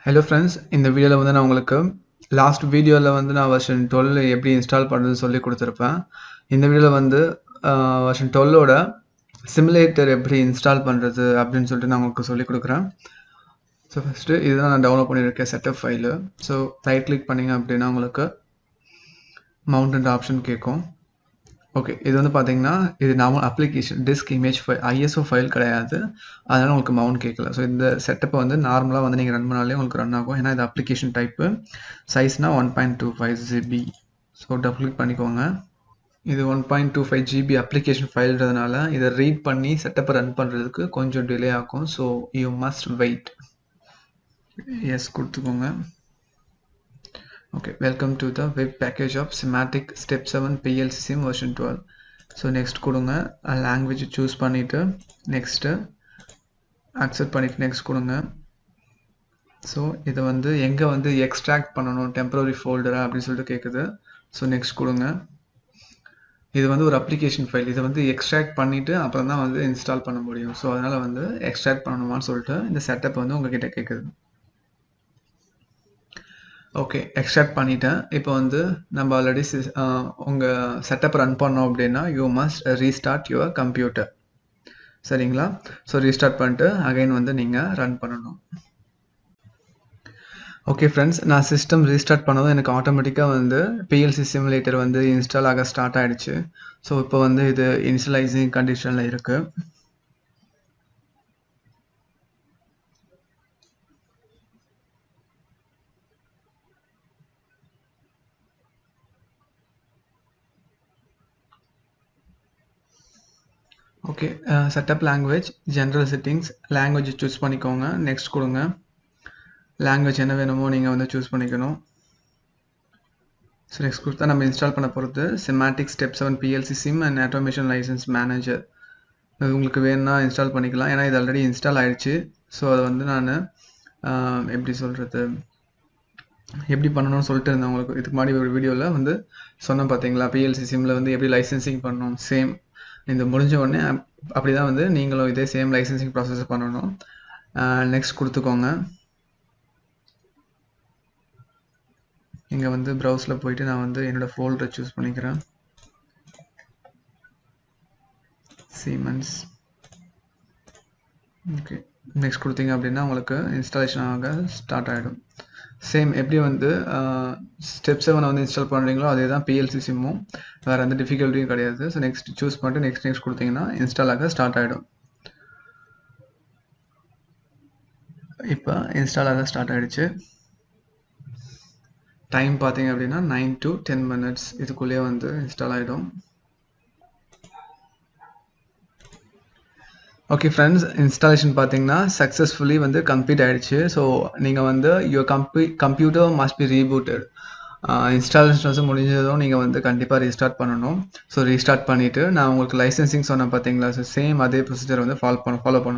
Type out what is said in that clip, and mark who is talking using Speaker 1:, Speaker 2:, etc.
Speaker 1: Hello friends, இந்த வீடியோல வந்து நான் உங்களுக்கு லாஸ்ட் வீடியோல வந்து நான் வெர்ஷன் 12 எப்படி இன்ஸ்டால் பண்றதுன்னு சொல்லி கொடுத்திருப்பேன். இந்த வீடியோல வந்து வெர்ஷன் 12 ஓட சிமுலேட்டர் எப்படி இன்ஸ்டால் பண்றது அப்படின்னு சொல்லிட்டு நான் உங்களுக்கு சொல்லி கொடுக்குறேன். ஸோ ஃபர்ஸ்ட் இதுதான் நான் டவுன்லோட் பண்ணியிருக்கேன் setup file. So right click பண்ணீங்க அப்படின்னா உங்களுக்கு மவுண்ட் ஆப்ஷன் கேட்கும். ஓகே, இது வந்து பார்த்தீங்கன்னா இது normal application disk image file ISO file கிடையாது, அதனால் உங்களுக்கு மவுண்ட் கேட்கல. ஸோ இந்த செட்டப்பை வந்து நார்மலாக வந்து நீங்கள் ரன் பண்ணாலே உங்களுக்கு ரன் ஆகும். ஏன்னா இது அப்ளிகேஷன் டைப்பு, சைஸ்னால் 1.25 GB. ஸோ டபுள் கிளிக் பண்ணிக்கோங்க. இது 1.25 GB அப்ளிகேஷன் ஃபைல்ன்றதுனால இதை ரீட் பண்ணி செட்டப்பை ரன் பண்ணுறதுக்கு கொஞ்சம் டிலே ஆகும். So you must wait. Yes கொடுத்துக்கோங்க. Okay, welcome to the web package of Symantec Step 7 PLC Sim version 12. So next கொடுங்க, language choose பண்ணிட்டு next accept பண்ணிட்டு next கொடுங்க. So இது வந்து எங்க வந்து extract பண்ணணும் temporary folder அப்படி சொல்லிட்டு கேக்குது. So next கொடுங்க. இது வந்து ஒரு application file, இதை வந்து extract பண்ணிட்டு அப்புறம் தான் வந்து install பண்ண முடியும். So அதனால வந்து extract பண்ணணுமான்னு சொல்லிட்டு இந்த setup வந்து உங்ககிட்ட கேக்குது. ஓகே, எக்ஸ்ட்ராக்ட் பண்ணிட்டேன். இப்போ வந்து நம்ம ஆல்ரெடி உங்கள் செட்டப் ரன் பண்ணோம் அப்படின்னா you must restart your computer. சரிங்களா? ஸோ ரீஸ்டார்ட் பண்ணிட்டு அகைன் வந்து நீங்கள் ரன் பண்ணணும். ஓகே ஃப்ரெண்ட்ஸ், நான் சிஸ்டம் ரீஸ்டார்ட் பண்ணதும் எனக்கு ஆட்டோமேட்டிக்காக வந்து பிஎல்சி சிமுலேட்டர் வந்து இன்ஸ்டால் ஆக ஸ்டார்ட் ஆகிடுச்சு. ஸோ இப்போ வந்து இது இனிஷியலைசிங் கண்டிஷனில் இருக்குது. Okay, setup language, general settings, language choose பண்ணிக்கோங்க. நெக்ஸ்ட் கொடுங்க. லாங்குவேஜ் என்ன வேணுமோ நீங்கள் வந்து சூஸ் பண்ணிக்கணும். ஸோ நெக்ஸ்ட் கொடுத்தா நம்ம இன்ஸ்டால் பண்ண போகிறது Symantec Step 7 PLC Sim and automation licence manager. உங்களுக்கு வேணும்னா இன்ஸ்டால் பண்ணிக்கலாம், ஏன்னா இது ஆல்ரெடி இன்ஸ்டால் ஆகிடுச்சு. ஸோ அதை வந்து நான் எப்படி சொல்கிறது, எப்படி பண்ணணும்னு சொல்லிட்டு இருந்தேன் உங்களுக்கு. இதுக்கு முன்னாடி ஒரு வீடியோவில் வந்து சொன்னேன் பார்த்தீங்களா, PLC சிம்மில் வந்து எப்படி லைசன்சிங் பண்ணணும். சேம் இந்த முடிஞ்ச உடனே அப்படி தான் வந்து நீங்களும் இதே சேம் லைசன்சிங் ப்ராசஸ் பண்ணணும். நெக்ஸ்ட் கொடுத்துக்கோங்க. இங்கே வந்து ப்ரௌஸில் போயிட்டு நான் வந்து என்னோடய ஃபோல்டரை சூஸ் பண்ணிக்கிறேன். சீமென்ஸ். ஓகே, நெக்ஸ்ட் கொடுத்தீங்க அப்படின்னா உங்களுக்கு இன்ஸ்டாலேஷன் ஆக ஸ்டார்ட் ஆகிடும். சேம் எப்படி வந்து ஸ்டெப் 7 வந்து இன்ஸ்டால் பண்ணுறீங்களோ அதே தான் பிஎல்சி சிம்மும், வேறு எந்த டிஃபிகல்ட்டியும் கிடையாது. ஸோ நெக்ஸ்ட் சூஸ் பண்ணிட்டு நெக்ஸ்ட் கொடுத்தீங்கன்னா இன்ஸ்டால் ஆக ஸ்டார்ட் ஆகிடும். இப்போ இன்ஸ்டால் ஆக ஸ்டார்ட் ஆகிடுச்சு. டைம் பார்த்தீங்க அப்படின்னா 9 to 10 minutes இதுக்குள்ளேயே வந்து இன்ஸ்டால் ஆகிடும். ஓகே ஃப்ரெண்ட்ஸ், இன்ஸ்டாலேஷன் பார்த்தீங்கன்னா சக்ஸஸ்ஃபுல்லி வந்து கம்ப்ளீட் ஆகிடுச்சு. ஸோ நீங்கள் வந்து your computer must be rebooted. Installations முடிஞ்சதும் நீங்கள் வந்து கண்டிப்பாக ரீஸ்டார்ட் பண்ணணும். ஸோ ரீஸ்டார்ட் பண்ணிவிட்டு நான் உங்களுக்கு லைசன்சிங் சொன்னேன் பார்த்தீங்களா, ஸோ சேம் அதே ப்ரொசீஜர் வந்து ஃபாலோ பண்ணணும்.